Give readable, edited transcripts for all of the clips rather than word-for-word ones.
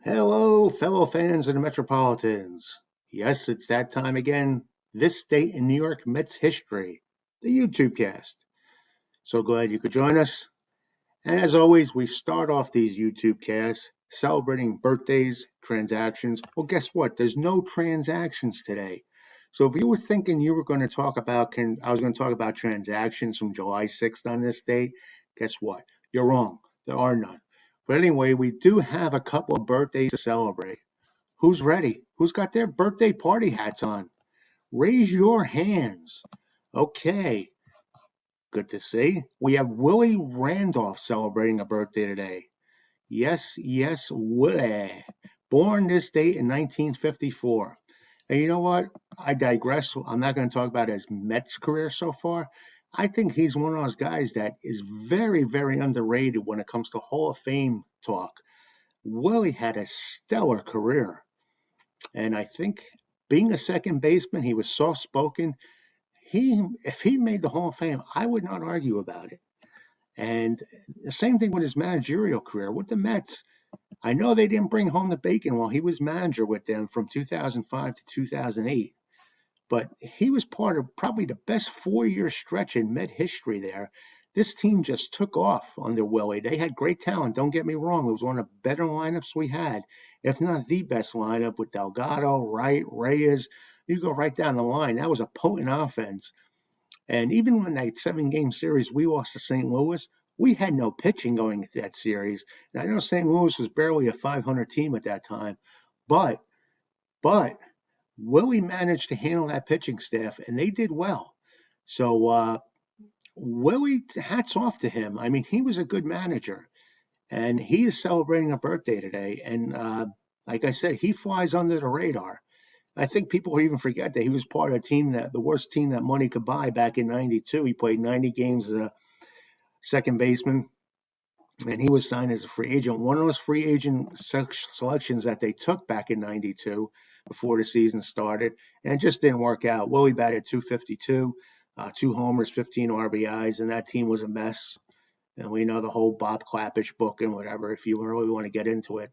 Hello, fellow fans of the Metropolitans. Yes, it's that time again. This state in New York Mets history, the YouTube cast. So glad you could join us. And as always, we start off these YouTube casts celebrating birthdays, transactions. Well, guess what? There's no transactions today. So if you were thinking you were going to talk about, I was going to talk about transactions from July 6th on this date, guess what? You're wrong. There are none. But anyway, we do have a couple of birthdays to celebrate. Who's ready? Who's got their birthday party hats on? Raise your hands. Okay, good to see. We have Willie Randolph celebrating a birthday today. Yes, yes, Willie. Born this date in 1954. And you know what? I digress. I'm not going to talk about his Mets career so far. I think he's one of those guys that is very, very underrated when it comes to Hall of Fame talk. Willie had a stellar career. And I think being a second baseman, he was soft spoken. If he made the Hall of Fame, I would not argue about it. And the same thing with his managerial career with the Mets. I know they didn't bring home the bacon while he was manager with them from 2005 to 2008, but he was part of probably the best 4-year stretch in Met history there. This team just took off under Willie. They had great talent. Don't get me wrong. It was one of the better lineups we had, if not the best lineup with Delgado, Wright, Reyes. You go right down the line. That was a potent offense. And even when that 7-game series we lost to St. Louis, we had no pitching going into that series. And I know St. Louis was barely a 500 team at that time, but Willie managed to handle that pitching staff, and they did well. So Willie, hats off to him. I mean, he was a good manager, and he is celebrating a birthday today. And like I said, he flies under the radar. I think people even forget that he was part of a team the worst team that money could buy back in '92. He played 90 games as a second baseman, and he was signed as a free agent. One of those free agent selections that they took back in '92 before the season started, and it just didn't work out. Willie batted .252, 2 homers, 15 RBIs, and that team was a mess. And we know the whole Bob Klapisch book and whatever, if you really want to get into it.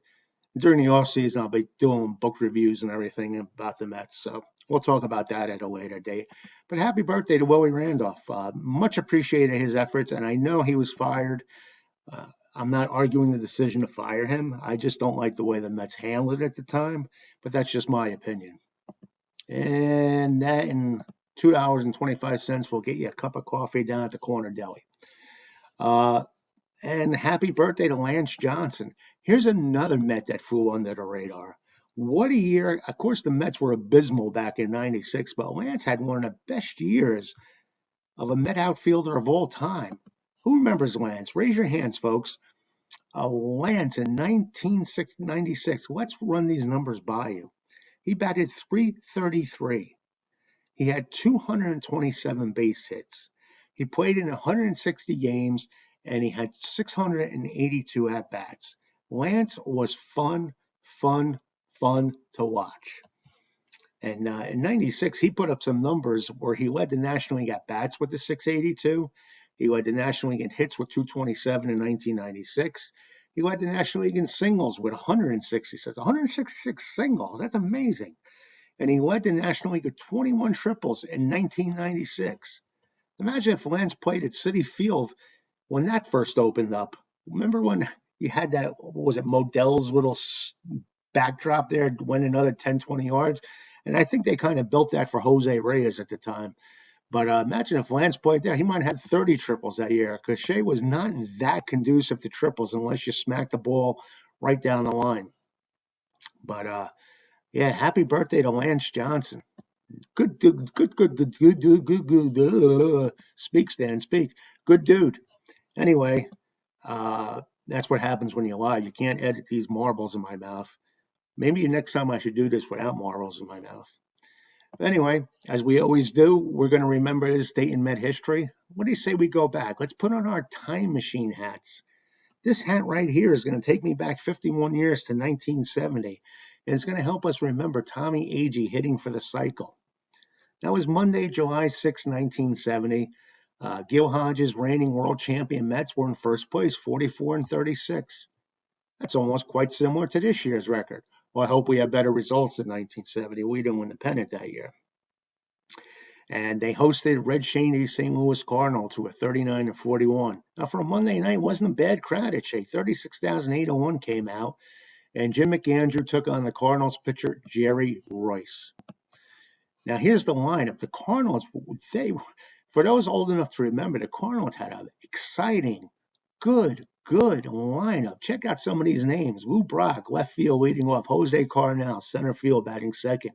During the offseason, I'll be doing book reviews and everything about the Mets. So we'll talk about that at a later date. But happy birthday to Willie Randolph. Much appreciated his efforts, and I know he was fired. I'm not arguing the decision to fire him. I just don't like the way the Mets handled it at the time, but that's just my opinion. And that in $2.25 will get you a cup of coffee down at the corner deli. And happy birthday to Lance Johnson. Here's another Met that flew under the radar. What a year. Of course, the Mets were abysmal back in '96, but Lance had one of the best years of a Met outfielder of all time. Who remembers Lance? Raise your hands, folks. Lance in 1996. Let's run these numbers by you. He batted .333. He had 227 base hits. He played in 160 games, and he had 682 at-bats. Lance was fun to watch. And in '96, he put up some numbers where he led the National League at bats with the 682. He led the National League in hits with 227 in 1996. He led the National League in singles with 166. 166 singles. That's amazing. And he led the National League with 21 triples in 1996. Imagine if Lance played at Citi Field when that first opened up. Remember when you had that, what was it, Modell's little backdrop there, went another 10, 20 yards? And I think they kind of built that for Jose Reyes at the time. But imagine if Lance played there, he might have had 30 triples that year, because Shea was not that conducive to triples unless you smack the ball right down the line. But yeah, happy birthday to Lance Johnson. Good. Speak, Stan, speak. Good dude. Anyway, that's what happens when you're live. You can't edit these marbles in my mouth. Maybe next time I should do this without marbles in my mouth. But anyway, as we always do, we're going to remember this date in Met history. What do you say we go back? Let's put on our time machine hats. This hat right here is going to take me back 51 years to 1970. And it's going to help us remember Tommie Agee hitting for the cycle. That was Monday, July 6, 1970. Gil Hodges, reigning world champion Mets, were in first place, 44-36. That's almost quite similar to this year's record. Well, I hope we have better results than 1970. We didn't win the pennant that year. And they hosted Red Shaney's St. Louis Cardinal to a 39-41. Now, for a Monday night, it wasn't a bad crowd at Shea. 36,801 came out, and Jim McAndrew took on the Cardinals pitcher Jerry Royce. Now, here's the lineup. The Cardinals, for those old enough to remember, the Cardinals had an exciting, good lineup. Check out some of these names. Lou Brock, left field leading off. Jose Cardinal, center field batting second.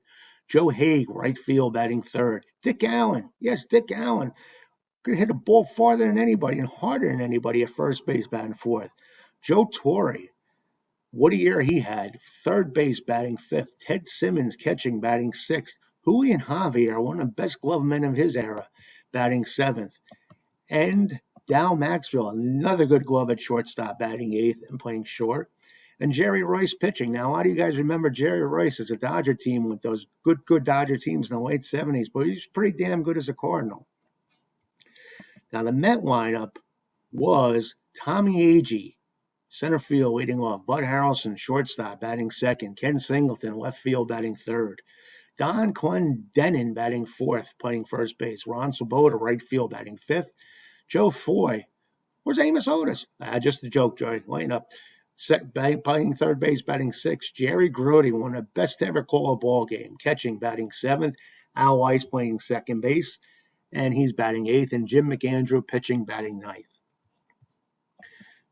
Joe Haig, right field batting third. Dick Allen, yes, Dick Allen, could hit a ball farther than anybody and harder than anybody at first base batting fourth. Joe Torre, what a year he had. Third base batting fifth. Ted Simmons catching batting sixth. Julian Javier, one of the best glove men of his era, batting seventh. And Dal Maxwell, another good glove at shortstop, batting eighth and playing short. And Jerry Royce pitching. Now, a lot of you guys remember Jerry Royce as a Dodger team with those good Dodger teams in the late 70s, but he's pretty damn good as a Cardinal. Now, the Met lineup was Tommie Agee, center field leading off. Bud Harrelson, shortstop, batting second. Ken Singleton, left field, batting third. Don Clendenin, batting fourth, playing first base. Ron Swoboda, right field, batting fifth. Joe Foy. Where's Amos Otis? Just a joke, Joey. Line up. Playing third base, batting sixth. Jerry Grote, one of the best to ever call a ball game, catching, batting seventh. Al Weiss playing second base, and he's batting eighth. And Jim McAndrew pitching, batting ninth.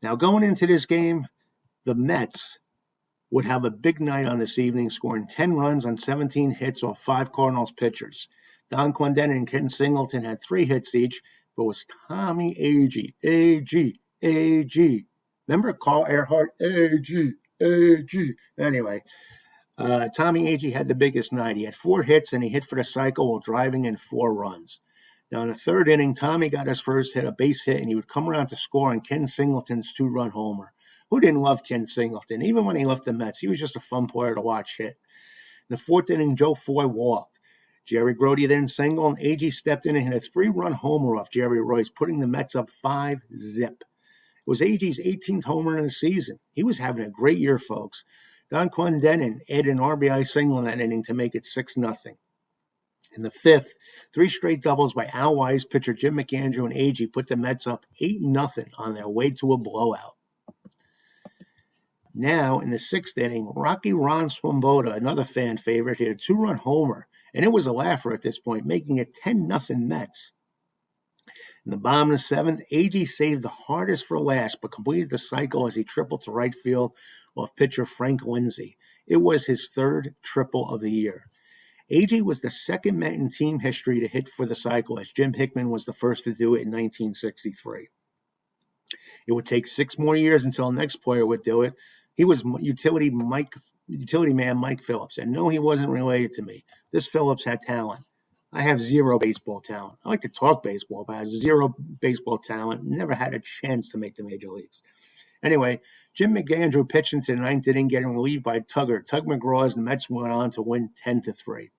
Now, going into this game, the Mets would have a big night on this evening, scoring 10 runs on 17 hits off 5 Cardinals pitchers. Don Clendenin and Ken Singleton had 3 hits each, but it was Tommie Agee. Remember Carl Earhart? Agee. Anyway, Tommie Agee had the biggest night. He had 4 hits, and he hit for the cycle while driving in 4 runs. Now, in the third inning, Tommie got his first hit, a base hit, and he would come around to score on Ken Singleton's 2-run homer. Who didn't love Ken Singleton? Even when he left the Mets, he was just a fun player to watch hit. In the fourth inning, Joe Foy walked. Jerry Grote then singled, and Agee stepped in and hit a 3-run homer off Jerry Royce, putting the Mets up 5-0. It was Agee's 18th homer in the season. He was having a great year, folks. Don Clendenin added an RBI single in that inning to make it 6-0. In the fifth, 3 straight doubles by Al Weiss, pitcher Jim McAndrew, and Agee put the Mets up 8-0 on their way to a blowout. Now, in the 6th inning, Rocky Ron Swoboda, another fan favorite, hit a 2-run homer, and it was a laugher at this point, making it 10-0 Mets. In the bottom of the 7th, Agee saved the hardest for last, but completed the cycle as he tripled to right field off pitcher Frank Lindsay. It was his 3rd triple of the year. Agee was the second Met in team history to hit for the cycle, as Jim Hickman was the first to do it in 1963. It would take 6 more years until the next player would do it. He was utility man Mike Phillips, and no, he wasn't related to me. This Phillips had talent. I have 0 baseball talent. I like to talk baseball, but I have 0 baseball talent. Never had a chance to make the major leagues. Anyway, Jim McAndrew pitched into the 9th inning, getting relieved by Tug McGraw, as the Mets went on to win 10-3.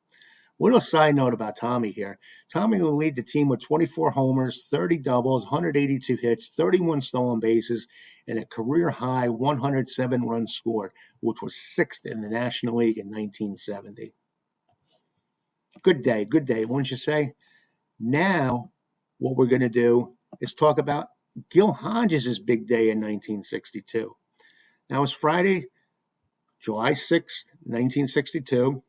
Little side note about Tommie here. Tommie will lead the team with 24 homers, 30 doubles, 182 hits, 31 stolen bases, and a career-high 107 runs scored, which was 6th in the National League in 1970. Good day, wouldn't you say? Now, what we're going to do is talk about Gil Hodges' big day in 1962. Now, it's Friday, July 6th, 1962.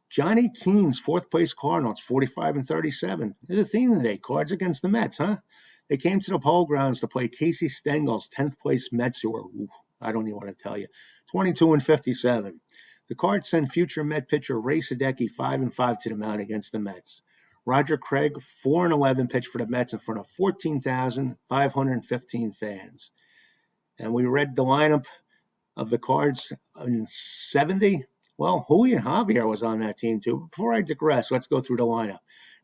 Johnny Keene's 4th place Cardinals, 45-37. There's a theme today, Cards against the Mets, huh? They came to the Polo Grounds to play Casey Stengel's 10th place Mets, who were, I don't even want to tell you, 22-57. The Cards sent future Met pitcher Ray Sadecki 5-5 to the mound against the Mets. Roger Craig, 4-11, pitched for the Mets in front of 14,515 fans. And we read the lineup of the Cards in 70. Well, Julian Javier was on that team too. Before I digress, let's go through the lineup.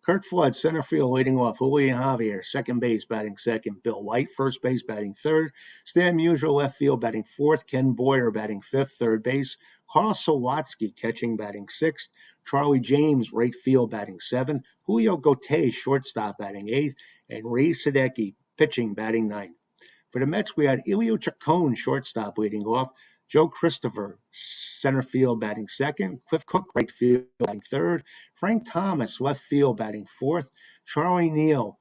Kurt Flood, center field, leading off. Julian Javier, second base, batting second. Bill White, first base, batting third. Stan Musial, left field, batting fourth. Ken Boyer, batting fifth, third base. Carl Sawatsky, catching, batting sixth. Charlie James, right field, batting seventh. Julio Gotay, shortstop, batting eighth. And Ray Sadecki, pitching, batting ninth. For the Mets, we had Elio Chacon, shortstop, leading off. Joe Christopher, center field, batting second. Cliff Cook, right field, batting third. Frank Thomas, left field, batting fourth. Charlie Neal,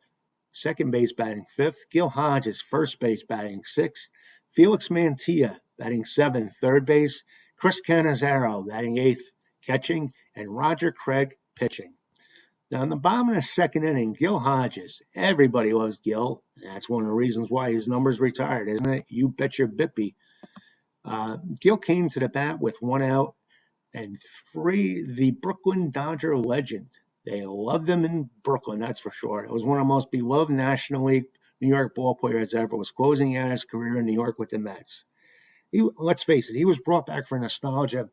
second base, batting fifth. Gil Hodges, first base, batting sixth. Felix Mantilla, batting seventh, third base. Chris Cannizzaro, batting eighth, catching. And Roger Craig, pitching. Now, in the bottom of the second inning, Gil Hodges, everybody loves Gil. That's one of the reasons why his number's retired, isn't it? You bet your bippy. Gil came to the bat with one out and three. The Brooklyn Dodger legend. They loved him in Brooklyn, that's for sure. It was one of the most beloved National League New York ball players ever. Was closing out his career in New York with the Mets. Let's face it, he was brought back for nostalgia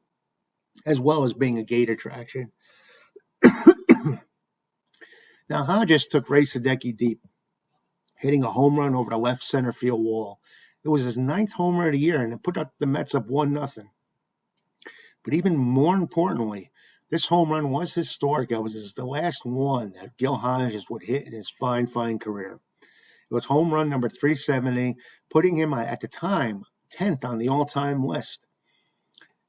as well as being a gate attraction. Now, Hodges took Ray Sadecki deep, hitting a home run over the left center field wall. It was his ninth homer of the year, and it put the Mets up 1-0. But even more importantly, this home run was historic. It was the last one that Gil Hodges would hit in his fine career. It was home run number 370, putting him at the time 10th on the all-time list.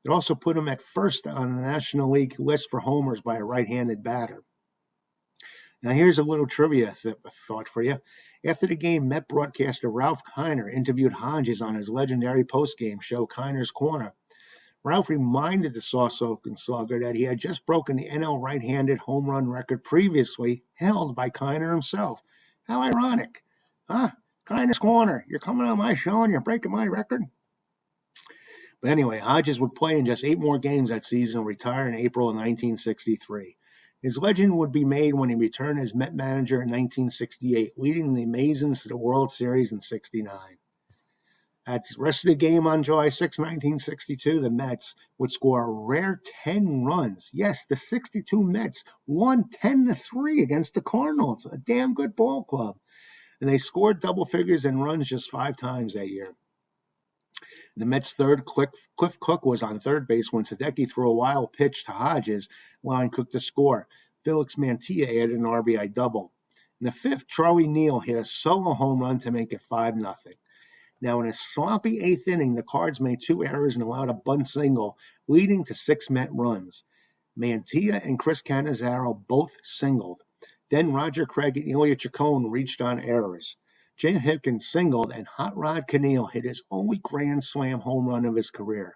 It also put him at first on the National League list for homers by a right-handed batter. Now, here's a little trivia thought for you. After the game, Met broadcaster Ralph Kiner interviewed Hodges on his legendary postgame show, Kiner's Corner. Ralph reminded the soft-spoken slugger that he had just broken the NL right-handed home run record previously held by Kiner himself. How ironic. Huh? Kiner's Corner. You're coming on my show and you're breaking my record? But anyway, Hodges would play in just 8 more games that season and retire in April of 1963. His legend would be made when he returned as Met manager in 1968, leading the Amazons to the World Series in '69. At the rest of the game on July 6, 1962, the Mets would score a rare 10 runs. Yes, the 62 Mets won 10-3 against the Cardinals, a damn good ball club. And they scored double figures in runs just 5 times that year. The Mets' third, Cliff Cook, was on third base when Sadecki threw a wild pitch to Hodges, allowing Cook to score. Felix Mantilla added an RBI double. In the fifth, Charlie Neal hit a solo home run to make it 5-0. Now, in a sloppy 8th inning, the Cards made 2 errors and allowed a bunt single, leading to 6 Met runs. Mantilla and Chris Cannizzaro both singled. Then Roger Craig and Elio Chacon reached on errors. Jay Hipkins singled, and Hot Rod Caneal hit his only Grand Slam home run of his career.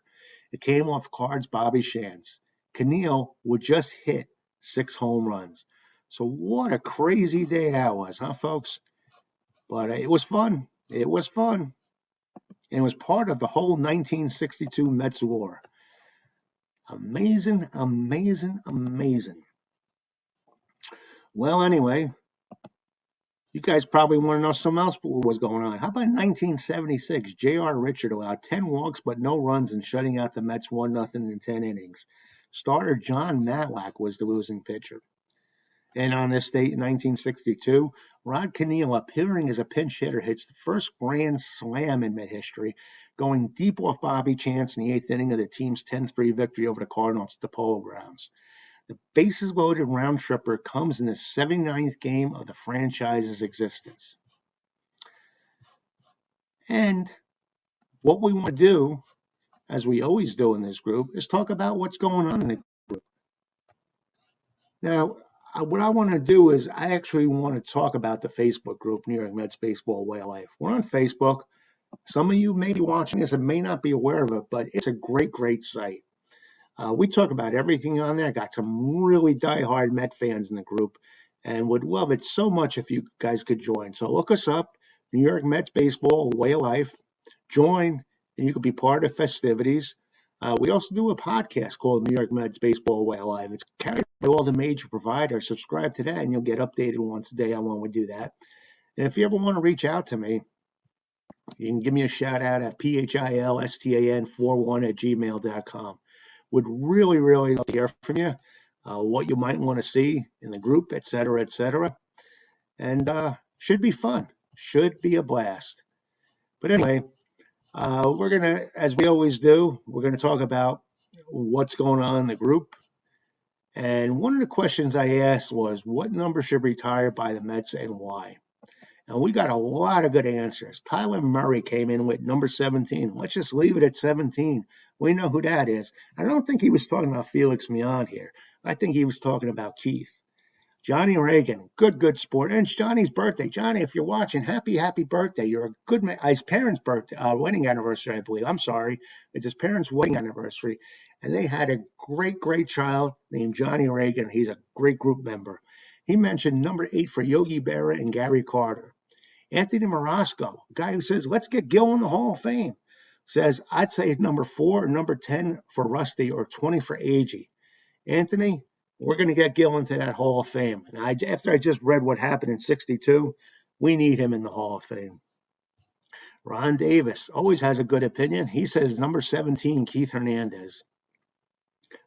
It came off Cards' Bobby Shantz. Caneal would just hit 6 home runs. So what a crazy day that was, huh, folks? But it was fun. It was fun. And it was part of the whole 1962 Mets war. Amazing, amazing, amazing. Well, anyway, you guys probably want to know something else what was going on. How about 1976? J.R. Richard allowed 10 walks but no runs and shutting out the Mets 1-0 in 10 innings. Starter John Matlack was the losing pitcher. And on this date in 1962, Rod Caneal, appearing as a pinch hitter, hits the first Grand Slam in Met history, going deep off Bobby Chance in the 8th inning of the team's 10-3 victory over the Cardinals at the Polo Grounds. The bases-loaded round tripper comes in the 79th game of the franchise's existence. And what we want to do, as we always do in this group, is talk about what's going on in the group. Now, what I want to do is I actually want to talk about the Facebook group, New York Mets Baseball Way of Life. We're on Facebook. Some of you may be watching this and may not be aware of it, but it's a great, great site. We talk about everything on there. Got some really diehard Met fans in the group and would love it so much if you guys could join. So look us up, New York Mets Baseball Way of Life. Join, and you could be part of festivities. We also do a podcast called New York Mets Baseball Way of Life. It's carried by all the major providers. Subscribe to that, and you'll get updated once a day on when we do that. And if you ever want to reach out to me, you can give me a shout out at philstan41@gmail.com. Would really, really love to hear from you, what you might want to see in the group, et cetera, et cetera. And should be fun. Should be a blast. But anyway, we're going to, as we always do, we're going to talk about what's going on in the group. And one of the questions I asked was, what number should retire by the Mets and why? And we got a lot of good answers. Tyler Murray came in with number 17. Let's just leave it at 17. We know who that is. I don't think he was talking about Felix Mian here. I think he was talking about Keith. Johnny Reagan, good sport. And it's Johnny's birthday. Johnny, if you're watching, happy birthday. You're a good man. His parents' birthday, wedding anniversary, I believe. I'm sorry. It's his parents' wedding anniversary. And they had a great child named Johnny Reagan. He's a great group member. He mentioned number 8 for Yogi Berra and Gary Carter. Anthony Morosco, a guy who says, let's get Gil in the Hall of Fame, says, I'd say number 4 or number 10 for Rusty or 20 for Agee. Anthony, we're going to get Gil into that Hall of Fame. And after I just read what happened in 62, we need him in the Hall of Fame. Ron Davis always has a good opinion. He says number 17, Keith Hernandez.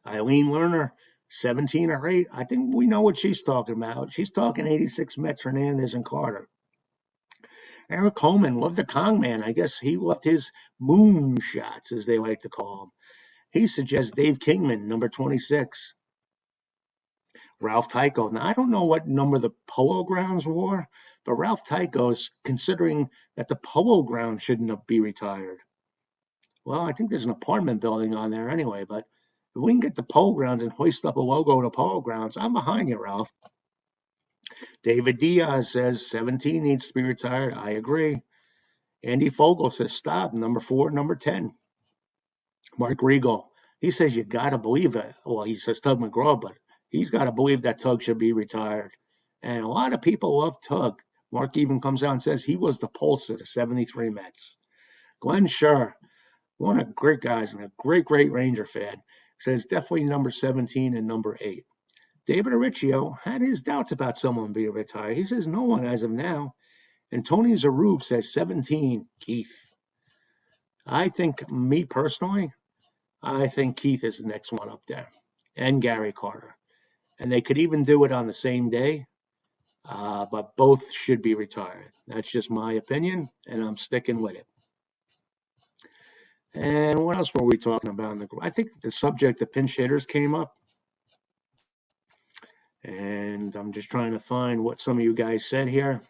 Eileen Lerner, 17 or 8. I think we know what she's talking about. She's talking 86 Mets, Hernandez, and Carter. Eric Coleman loved the Kong Man. I guess he loved his moon shots, as they like to call them. He suggests Dave Kingman, number 26. Ralph Tycho. Now, I don't know what number the Polo Grounds wore, but Ralph Tycho's considering that the Polo Grounds shouldn't be retired. Well, I think there's an apartment building on there anyway, but if we can get the Polo Grounds and hoist up a logo to Polo Grounds, I'm behind you, Ralph. David Diaz says 17 needs to be retired. I agree. Andy Fogel says stop, number 4, number 10. Mark Regal, he says you got to believe it. Well, he says Tug McGraw, but he's got to believe that Tug should be retired. And a lot of people love Tug. Mark even comes out and says he was the pulse of the 73 Mets. Glenn Schur, one of the great guys and a great Ranger fan, says definitely number 17 and number 8. David Aricchio had his doubts about someone being retired. He says no one as of now. And Tony Zarub says 17, Keith. I think, me personally, I think Keith is the next one up there. And Gary Carter. And they could even do it on the same day. But both should be retired. That's just my opinion, and I'm sticking with it. And what else were we talking about? I think the subject of pinch hitters came up. And I'm just trying to find what some of you guys said here.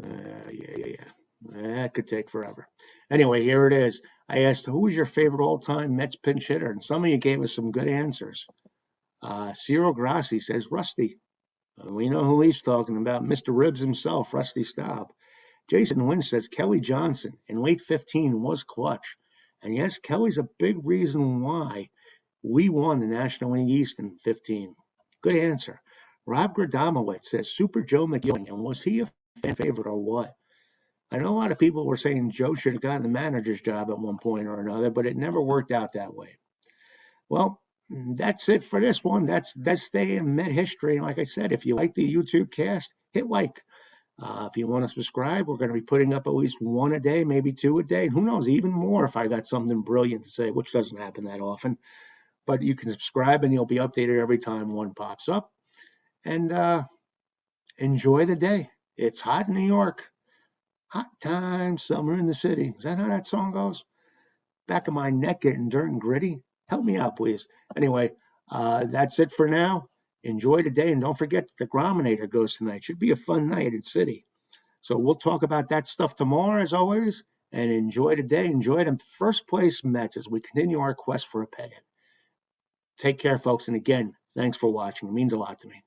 Yeah. That could take forever. Anyway, here it is. I asked, who was your favorite all-time Mets pinch hitter? And some of you gave us some good answers. Ciro Grassi says Rusty. We know who he's talking about. Mr. Ribs himself, Rusty Staub. Jason Wynn says Kelly Johnson in late 15 was clutch. And yes, Kelly's a big reason why we won the National League East in 15. Good answer. Rob Gradamowitz says Super Joe McGilling. And was he a fan favorite or what? I know a lot of people were saying Joe should have gotten the manager's job at one point or another, but it never worked out that way. Well, that's it for this one. That's day in Met history. And like I said, if you like the YouTube cast, hit like. If you want to subscribe, we're going to be putting up at least 1 a day, maybe 2 a day. Who knows, even more if I got something brilliant to say, which doesn't happen that often. But you can subscribe and you'll be updated every time one pops up. And enjoy the day. It's hot in New York. Hot time, summer in the city. Is that how that song goes? Back of my neck getting dirt and gritty. Help me out, please. Anyway, that's it for now. Enjoy the day, and don't forget the Grominator goes tonight. Should be a fun night in City. So we'll talk about that stuff tomorrow, as always, and enjoy the day. Enjoy the first place Mets as we continue our quest for a pennant. Take care, folks, and again, thanks for watching. It means a lot to me.